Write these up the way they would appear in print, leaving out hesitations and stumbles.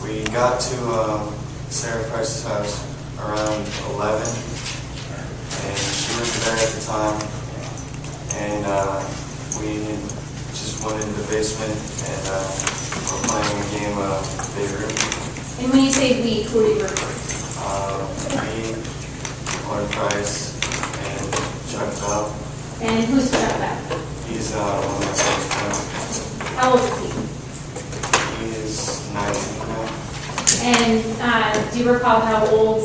We got to Sarah Price's house around 11, and she wasn't there at the time, and we just went into the basement and were playing a game of Big Room. And when you say we, who do you refer to? Me, Lauren Price, and Chuck Bell. And who's Chuck Bell? He's one of my close friends. How old is he? He is 19 now. And do you recall how old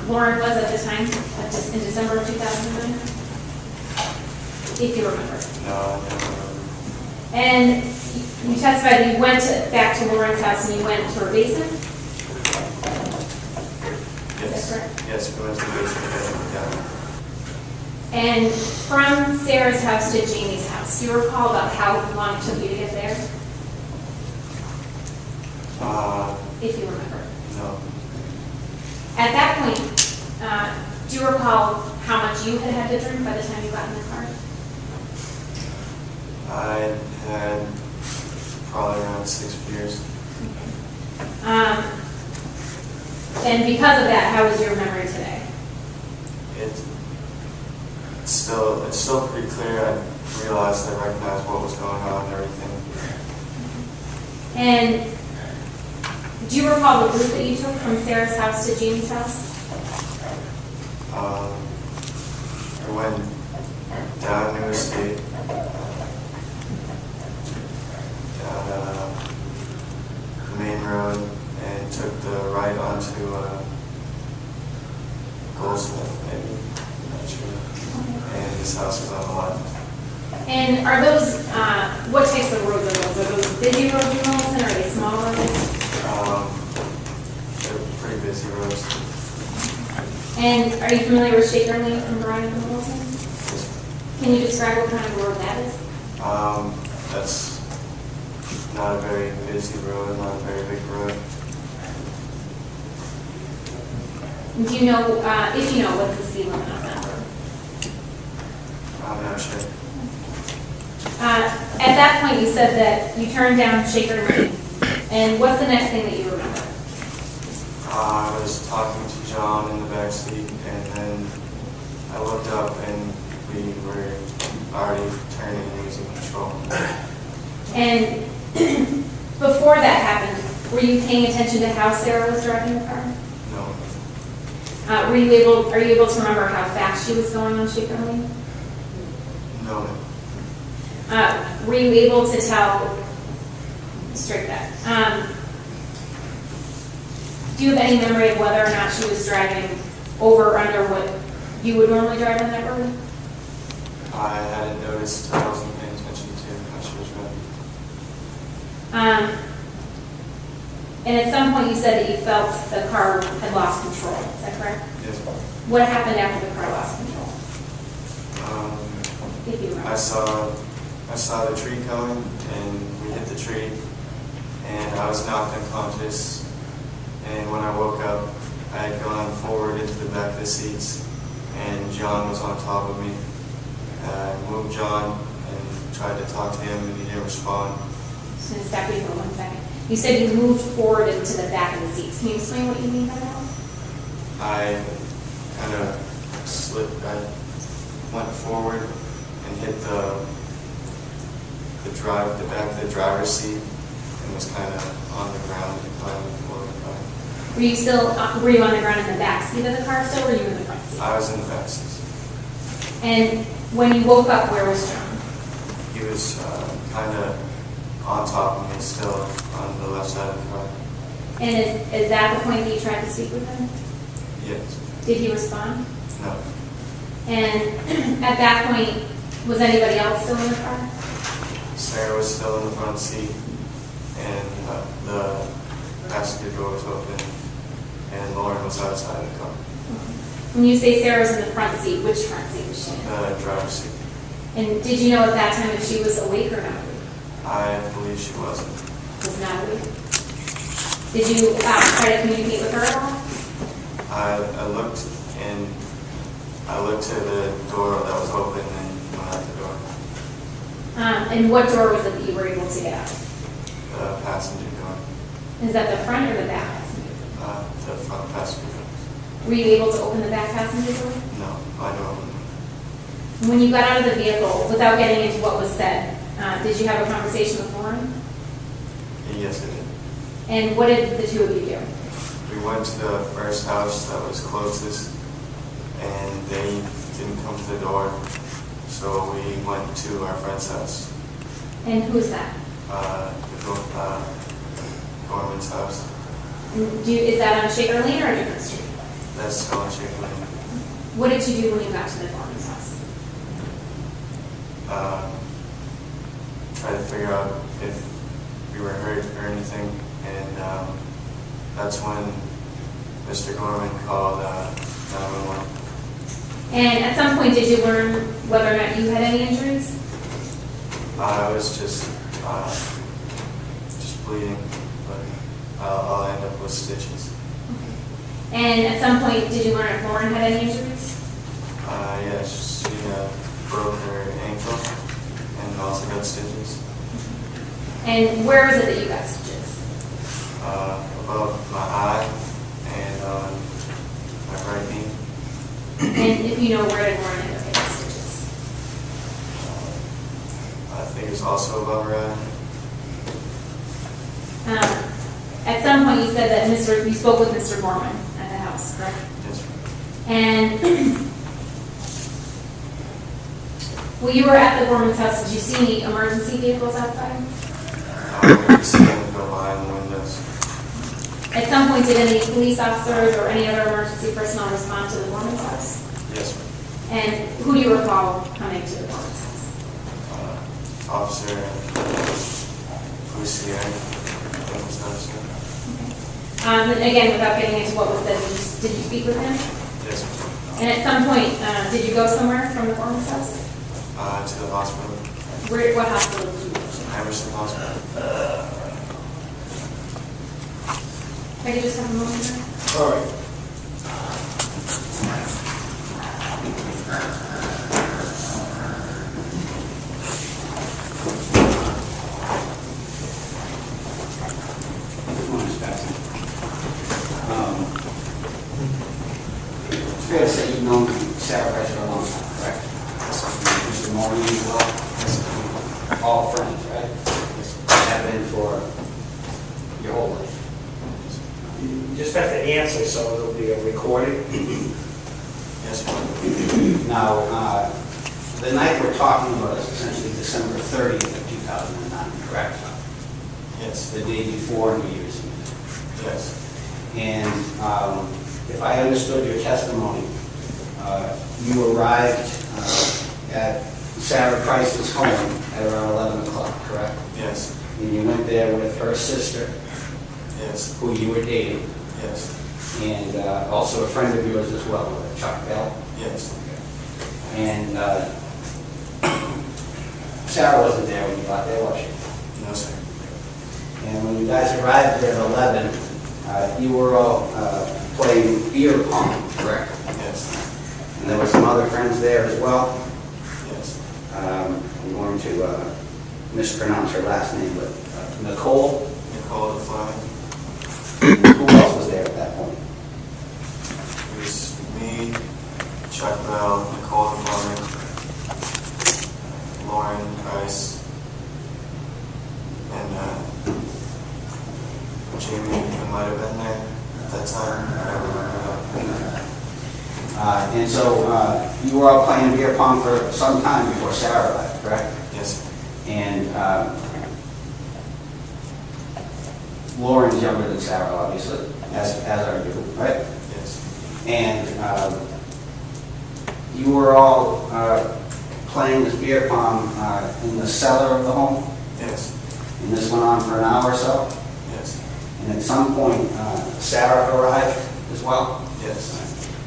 Lauren was at the time, just in December of 2009? If you remember. No, I don't remember. And you testified you went back to Lauren's house and you went to her basement? Yes. Is that correct? Yes, we went to the basement. Yeah. And from Sarah's house to Jamie's house, do you recall about how long it took you to get there? If you remember. No. At that point, do you recall how much you had to drink by the time you got in the car? I had probably around 6 beers. And because of that, how is your memory today? It's still pretty clear. I realized, I recognized what was going on and everything. And do you recall the route that you took from Sarah's house to Jamie's house? I went down New Estate, down the main road, and took the right onto Goldsmith, maybe. I'm not sure. And his house was on the left. And are those, what types of roads are those? Are those busy roads in Wilmington, or are they small roads? They're pretty busy roads. And are you familiar with Shaker Lane from Bryan and Wilson? Can you describe what kind of road that is? That's not a very busy road, not a very big road. Do you know, if you know, what's the speed limit on that road? I'm not sure. At that point, you said that you turned down Shaker Lane. And what's the next thing that you remember? I was talking to John in the back seat, and then I looked up and we were already turning and losing control. And before that happened, were you paying attention to how Sarah was driving the car? No. Are you able to remember how fast she was going on Shaker Lane? No. Were you able to tell, straight that, do you have any memory of whether or not she was driving over or under what you would normally drive on that road? I hadn't noticed. I wasn't paying attention to how she was driving. And at some point you said that you felt the car had lost control. Is that correct? Yes. What happened after the car lost control? If you remember. I saw the tree coming, and we hit the tree, and I was knocked unconscious. And when I woke up, I had gone forward into the back of the seats, and John was on top of me. I moved John and tried to talk to him, and he didn't respond. Just going to stop you for 1 second. You said you moved forward into the back of the seats. Can you explain what you mean by that? I kind of slipped. I went forward and hit the back of the driver's seat, and was kind of on the ground behind the floor. Were you on the ground in the back seat of the car still, or were you in the front seat? I was in the back seat. And when you woke up, where was John? He was kind of on top of me still on the left side of the car. And is that the point that you tried to speak with him? Yes. Did he respond? No. And at that point, was anybody else still in the car? Sarah was still in the front seat, and the passenger door was open, and Lauren was outside the car. When you say Sarah was in the front seat, which front seat was she in? The driver's seat. And did you know at that time if she was awake or not awake? I believe she wasn't. Was not awake. Did you try to communicate with her at all? I looked and I looked to the door that was open and went out the door. And what door was it that you were able to get out? The passenger door. Is that the front or the back passenger door? The front passenger door. Were you able to open the back passenger door? No, I don't. When you got out of the vehicle, without getting into what was said, did you have a conversation with Lauren? Yes, I did. And what did the two of you do? We went to the first house that was closest, and they didn't come to the door, so we went to our friend's house. And who's that? Gorman's house. And is that on Shaker Lane or a different street? That's on Shaker Lane. What did you do when you got to the Gorman's house? Try to figure out if we were hurt or anything, and that's when Mr. Gorman called 911. And at some point, did you learn whether or not you had any injuries? I was just bleeding, but I'll end up with stitches. And at some point, did you learn if Lauren had any injuries? Yeah, she broke her ankle and also got stitches. And where is it that you got stitches? Above my eye and on my right knee. And if you know, where did Lauren end up getting stitches? I think it's also above her eye. At some point, you said that you spoke with Mr. Gorman at the house, correct? Yes. And when you were at the Gorman's house, did you see any emergency vehicles outside? I see them go behind the windows. At some point, did any police officers or any other emergency personnel respond to the Gorman's house? Yes, ma'am. And who do you recall coming to the Gorman's house? Officer Lucier, officer. And again, without getting into what was said, did you speak with him? Yes, ma'am. And at some point, did you go somewhere from the Gorman's house? To the hospital. What hospital did you go to? Emerson Hospital. If I could just have a moment here. All right. Good morning, Spencer. It's fair to say you've known Sarah Price for a long time, correct? Mr. Morgan as well? All friends, right? Have been for your whole life. You just have to answer, so it'll be a recording. Yes, ma'am. Now, the night we're talking about is essentially December 30th of 2009, correct? Yes. The day before New Year's Eve. Yes. And if I understood your testimony, you arrived at Sarah Price's home at around 11 o'clock, correct? Yes. And you went there with her sister, Yes. who you were dating, Yes. and also a friend of yours as well, Chuck Bell. Yes. And Sarah wasn't there when you got there, was she? No, sir. And when you guys arrived there at 11, you were all playing beer pong, correct? Yes. And there were some other friends there as well. Yes. I'm going to mispronounce her last name, but Nicole. Nicole DeFleming. Who else was there at that point? It was me, Chuck Bell, Nicole DeFleming, Lauren Price, and Jamie might have been there at that time. I don't remember. And so you were all playing beer pong for some time before Sarah arrived, correct? Yes. And Lauren's younger than Sarah, obviously, as are you, right? Yes. And you were all playing this beer pong in the cellar of the home, Yes. and this went on for an hour or so. Yes. And at some point, Sarah arrived as well. Yes.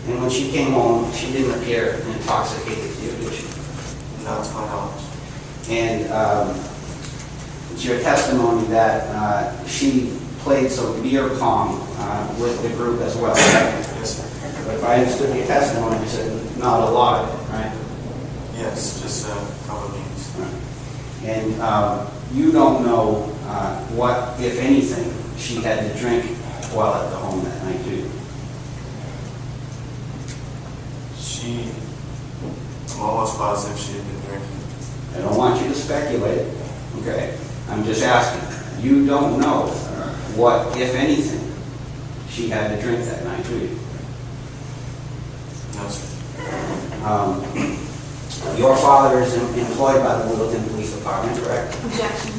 And when she came home, she didn't appear intoxicated to you, did she? Not to my knowledge. And it's your testimony that she played some beer pong with the group as well. Yes, sir. But if I understood your testimony, you said not a lot of it, right? Yes, just a couple of meetings. And you don't know what, if anything, she had to drink while at the home that night, do you? I'm almost positive she had been drinking. I don't want you to speculate, okay? I'm just asking. You don't know what, if anything, she had to drink that night, do you? No, sir. Your father is employed by the Littleton Police Department, correct? Objection.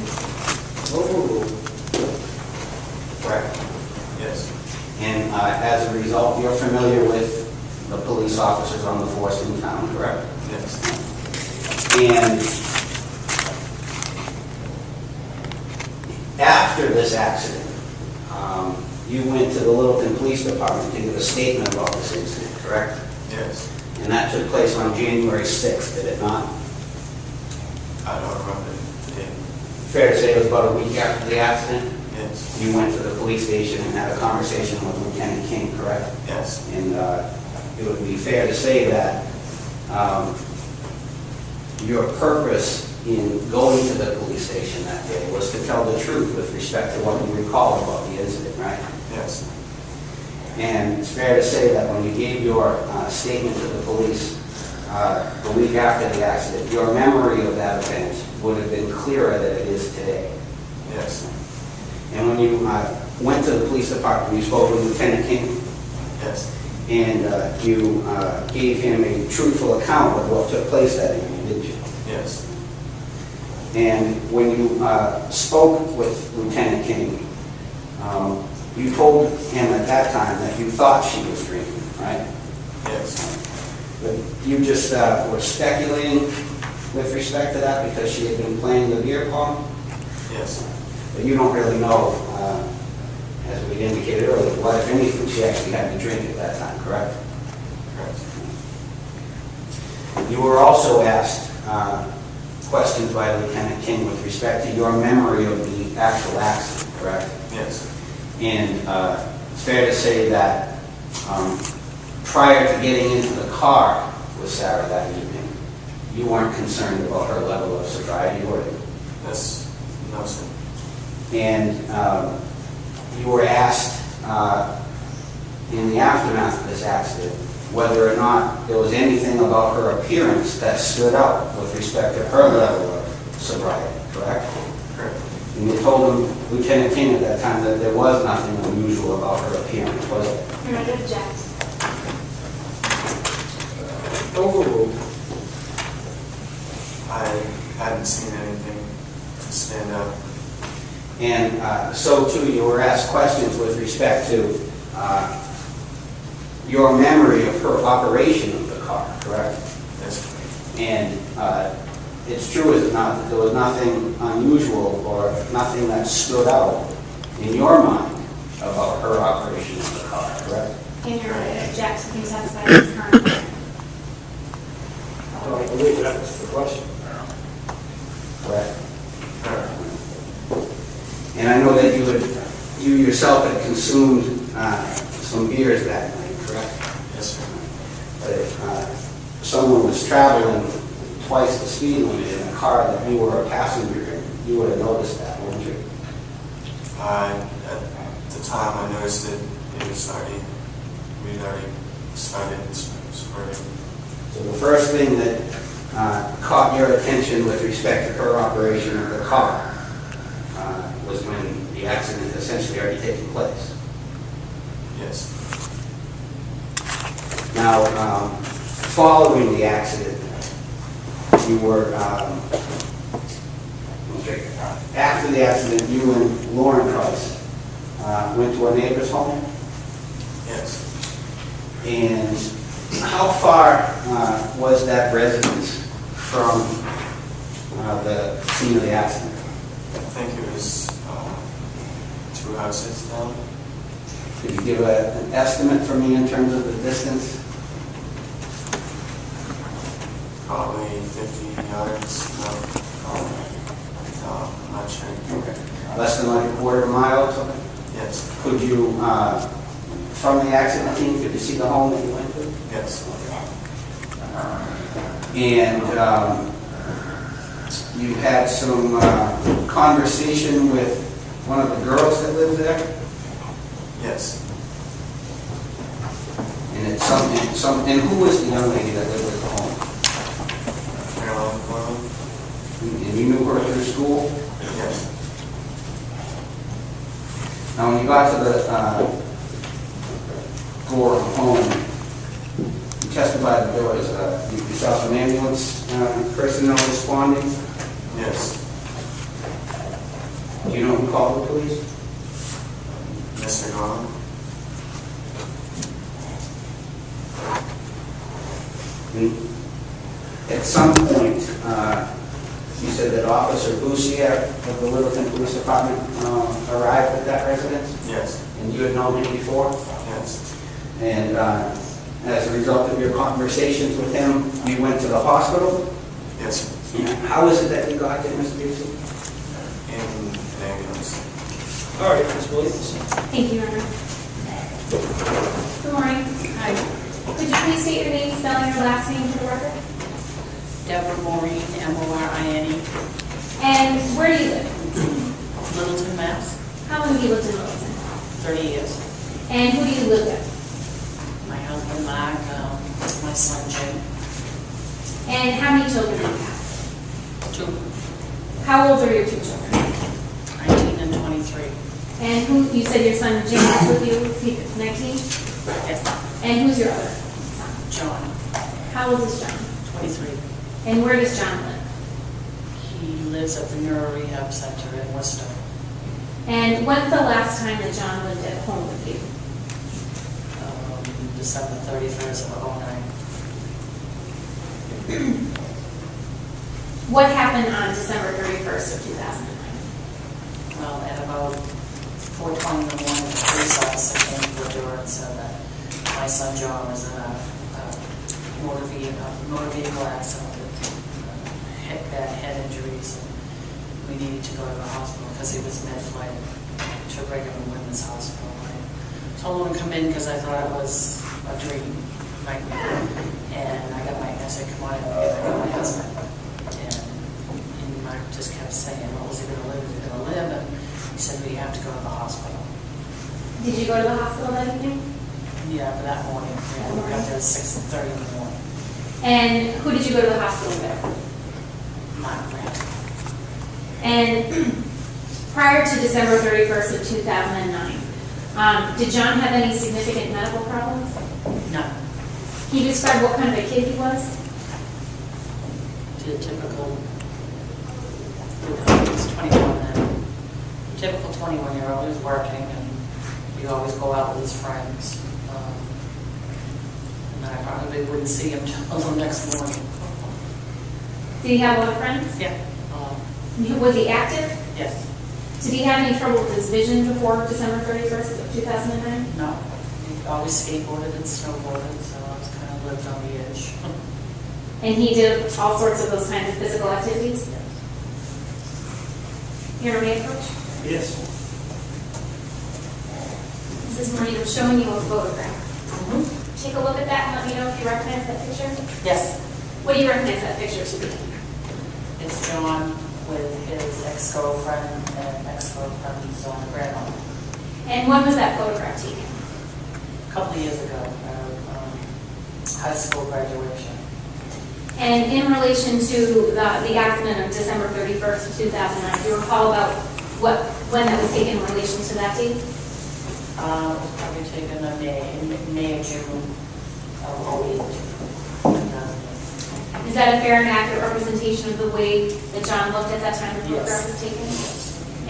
Correct. Yes. And as a result, you're familiar with the police officers on the force in town, correct? Yes. And after this accident, you went to the Littleton Police Department to give a statement about this incident, correct? Yes. And that took place on January 6th, did it not? I don't remember the date. Fair to say it was about a week after the accident? Yes. You went to the police station and had a conversation with Lieutenant King, correct? Yes. And it would be fair to say that your purpose in going to the police station that day was to tell the truth with respect to what you recall about the incident, right? Yes. And it's fair to say that when you gave your statement to the police a week after the accident, your memory of that event would have been clearer than it is today. Yes. And when you went to the police department, you spoke with Lieutenant King, Yes. and you gave him a truthful account of what took place that evening, didn't you? Yes. And when you spoke with Lieutenant King, you told him at that time that you thought she was drinking, right? Yes. But you just were speculating with respect to that because she had been playing the beer pong? Yes. But you don't really know, as we indicated earlier, what, if anything, she actually had to drink at that time, correct? Correct. You were also asked questions by Lieutenant King with respect to your memory of the actual accident, correct? Yes. And it's fair to say that prior to getting into the car with Sarah that evening, you weren't concerned about her level of sobriety, were you? Yes. No, sir. And you were asked in the aftermath of this accident whether or not there was anything about her appearance that stood out with respect to her level of sobriety, correct? Correct. And you told him, Lieutenant King at that time, that there was nothing unusual about her appearance, was it? You're going to object. Overruled. I hadn't seen anything stand out. And so too, you were asked questions with respect to your memory of her operation of the car, correct? Yes. And it's true, is it not, that there was nothing unusual or nothing that stood out in your mind about her operation of the car, correct? And you're going to object to being satisfied with his current plan. I believe that was the question. Correct. Correct. And I know that you yourself had consumed some beers that night, correct? Yes, sir. But if someone was traveling twice the speed limit in a car that you were a passenger in, you would have noticed that, wouldn't you? At the time, I noticed that it was we'd already started squirting. So the first thing that caught your attention with respect to her operation of the car was when the accident had essentially already taken place. Yes. Now, following the accident, you were, after the accident, you and Lauren Price went to a neighbor's home. Yes. And how far was that residence from the scene of the accident? I think it was 2 houses down. Could you give an estimate for me in terms of the distance? Probably 50 yards. No, I'm not sure. Okay. Less than like a quarter mile or something? Yes. Could you from the accident scene? Could you see the home that you went to? Yes. And you had some conversation with one of the girls that lives there? Yes. And who was the young lady that lived at the home? Caroline Corman? And you knew her through school? Yes. Now, when you got to the door of the home, you testified that there was, you saw some ambulance personnel responding. Yes. Do you know who called the police? Mr. Gorman? At some point, you said that Officer Boussier of the Littleton Police Department arrived at that residence, Yes. and you had known him before? Yes. And as a result of your conversations with him, you went to the hospital? Yes. How is it that you got there, Mr. Busey? In an ambulance. All right, Ms. Williams. Thank you, Your Honor. Good morning. Hi. Could you please state your name, spelling your last name for the record? Deborah Maureen, M-O-R-I-N-E, And where do you live? Littleton, Mass. How long have you lived in Littleton? 30 years. And who do you live with? My husband, Mark, my son, Jim. And how many children do you have? 2, How old are your two children? 19 and 23. And who, you said your son Jim was with you, is he 19? Yes. And who's your other son? John, How old is John? 23. And where does John live? He lives at the Neuro Rehab Center in Worcester. And when's the last time that John lived at home with you? December 31st of 2009. What happened on December 31st of 2009? Well, at about 4:20 in the morning, the police officer came to the door and said that my son John was in a motor vehicle accident with bad head injuries, and we needed to go to the hospital because he was mid-flight to Brigham and Women's Hospital. I told him to come in because I thought it was a dream, nightmare, and I said, come on in, I got my husband. And Mark just kept saying, well, is he going to live? Is he going to live? And he said, we have to go to the hospital. Did you go to the hospital that evening? Yeah, but that morning. Yeah, we got there at 6:30 in the morning. And who did you go to the hospital with? Mark Grant. And prior to December 31st of 2009, did John have any significant medical problems? No. Can you describe what kind of a kid he was? The typical, he was 21 then. Typical 21-year-old. He was working, and he'd always go out with his friends. And I probably wouldn't see him till the next morning. Did he have a lot of friends? Yeah. Was he active? Yes. Did he have any trouble with his vision before December 31st of 2009? No. He always skateboarded and snowboarded, so I was kind of lived on the edge. And he did all sorts of those kinds of physical activities? You're a man coach? Yes. Mrs. Marie, I'm showing you a photograph. Take a look at that and let me know if you recognize that picture. Yes. What do you recognize that picture to be? It's John with his ex-girlfriend and ex-girlfriend's grandmother. And when was that photograph taken? A couple of years ago, high school graduation. And in relation to the accident of December 31st of 2009, do you recall about when that was taken in relation to that date? It was probably taken in May or June of 2008. Is that a fair and accurate representation of the way that John looked at that time the photograph was taken?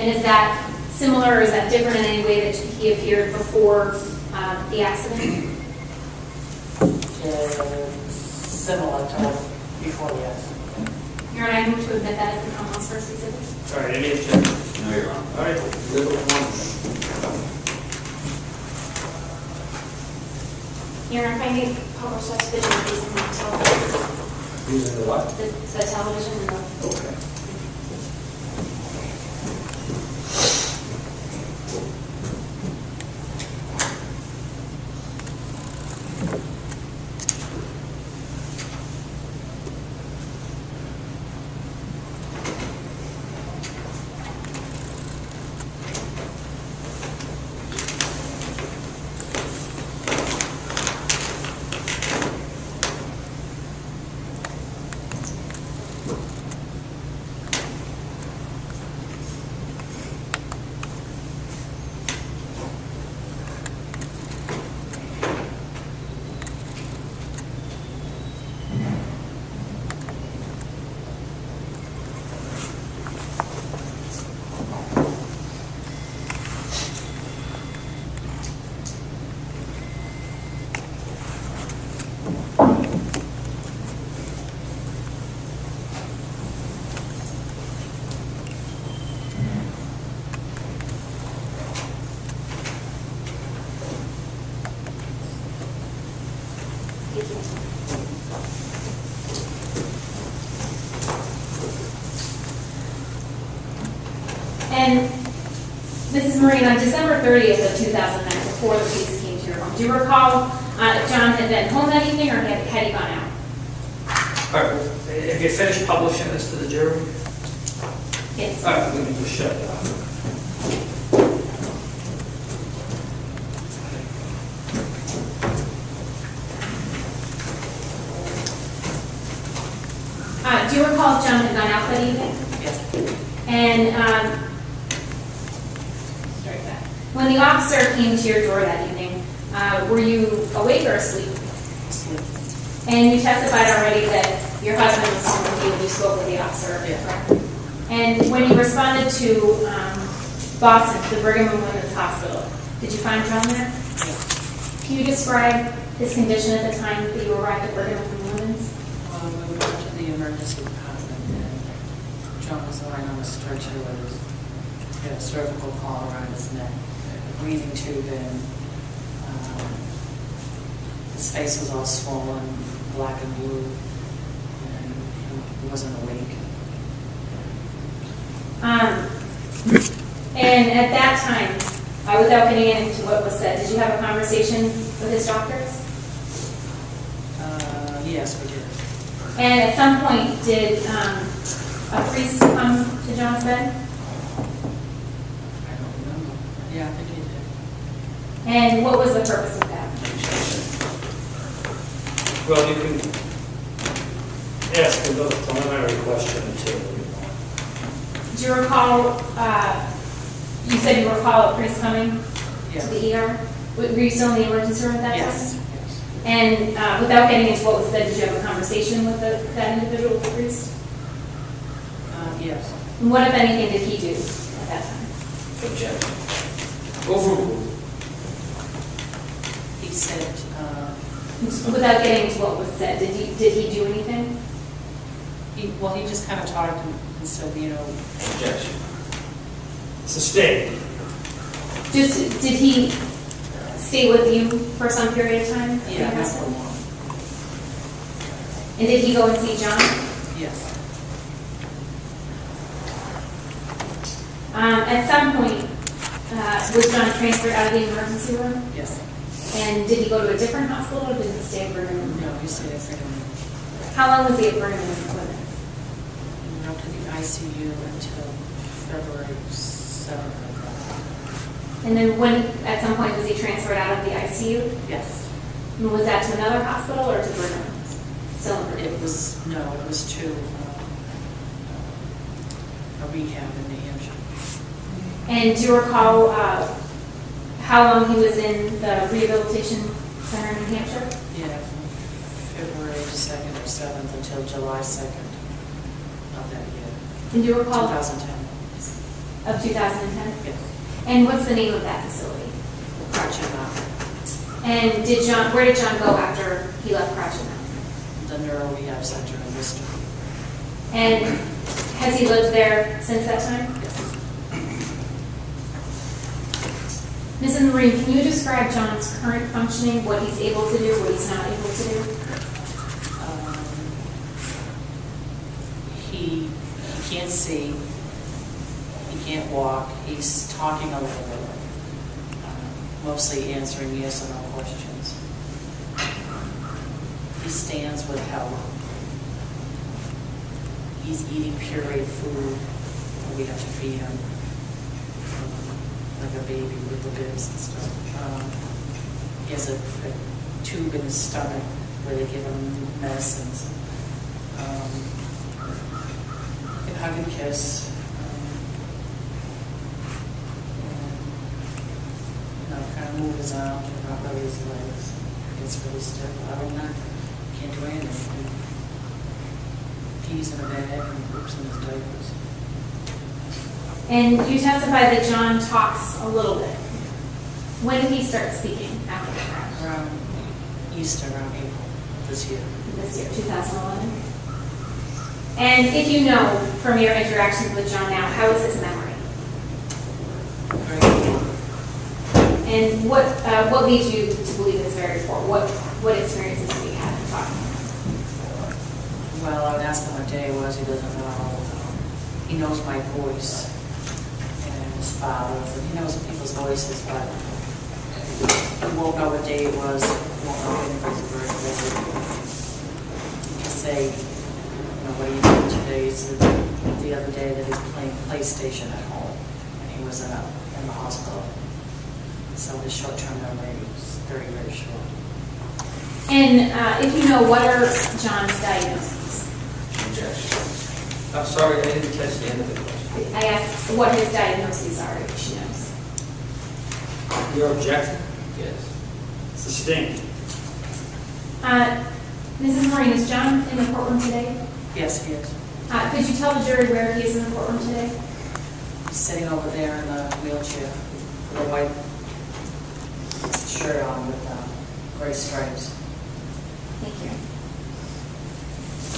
And is that similar or is that different in any way that he appeared before the accident? Similar to before the accident. Your Honor, I move to admit that as the Commonwealth's first exhibit. All right, any objections? No, Your Honor. All right, live with one. Your Honor, if I may publish that vision of these in the television. Using the what? The television and the... Okay. And Mrs. Marine, on December 30th of 2009, before the police came to your home, do you recall if John had been home that evening or had he gone out? All right, if you finished publishing this to the jury, Yes. all right, we can just shut it off. Do you recall if John had gone out that evening? Yes. And strike that. When the officer came to your door that evening, were you awake or asleep? Sleep. And you testified already that your husband was home with you when you spoke with the officer, Yeah. correct? And when you responded to Boston, the Brigham and Women's Hospital, did you find John there? Yeah. Can you describe his condition at the time that you arrived at Brigham and Women's? We went to the emergency department, and John was lying on a stretcher with his, he had a cervical collar around his neck, a breathing tube in. His face was all swollen, black and blue, and he wasn't awake. And at that time, without getting into what was said, did you have a conversation with his doctors? Yes, we did. And at some point, did a priest come to John's bed? I don't remember. Yeah, I think he did. And what was the purpose of that? Well, you can ask another preliminary question too. Do you recall, you said you recall a priest coming to Yes. the ER? Were you still in the emergency room at that Yes. time? Yes. And without getting into what was said, did you have a conversation with that individual, the priest? Yes. And what, if anything, did he do at that time? Objection. Overruled. He said, Without getting into what was said, did he do anything? he just kind of talked and said, you know, Objection. Sustained. Just, did he stay with you for some period of time? yeah, not for long. And did he go and see John? Yes. At some point, was John transferred out of the emergency room? Yes. And did he go to a different hospital or did he stay at Brigham? No, he stayed at Brigham. How long was he at Brigham and Women's? He went up to the ICU until February 7th. And then when, at some point, was he transferred out of the ICU? Yes. And was that to another hospital or to Brigham? Still in Brigham? It was to a rehab in New Hampshire. And do you recall how long he was in the rehabilitation center in New Hampshire? Yeah, from February 2nd or 7th until July 2nd of that year. And do you recall 2010. of 2010? Yes. And what's the name of that facility? Crouching Mountain. And where did John go after he left Crouching Mountain? The Neuro Rehab Center in Worcester. And has he lived there since that time? Yes. Mrs. Marine, can you describe John's current functioning, what he's able to do, what he's not able to do? He can't see. He can't walk. He's talking a little bit. Mostly answering yes or no questions. He stands with help. He's eating pureed food. We have to feed him like a baby with the bibs and stuff. He has a tube in his stomach where they give him medicines. They hug and kiss. Kind of move his arms, but not really his legs. He gets really stiff. Other than that, can't do anything. He pees in a bag and poops in his diapers. And you testified that John talks a little bit. When did he start speaking after the crash? Around Easter, around April this year. This year, 2011. And if you know from your interactions with John now, how is his memory? Very good. And what leads you to believe it's very poor? What experiences have you had in talking? Well, I would ask him what day it was. He doesn't know. He knows my voice. And his father, and he knows people's voices, but he won't know what day it was, he won't know if anybody's birthday. He can say, you know, what he did today is the other day that he was playing PlayStation at home, and he was in the hospital. So his short-term memory is very, very short. And if you know, what are John's diagnoses? I'm sorry, I didn't catch the end of the question. I asked what his diagnoses are, if she knows. Your objection? Yes. Sustained. Mrs. Maureen, is John in the courtroom today? Yes, he is. Could you tell the jury where he is in the courtroom today? He's sitting over there in the wheelchair with a white shirt on with gray stripes. Thank you.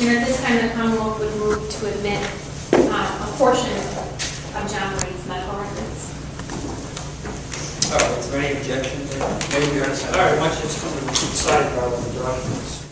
And at this time, the Commonwealth would move to admit a portion of John Maureen's medical records. All right, is there any objection there? Maybe you're All right, why don't you just come to the side rather than the documents?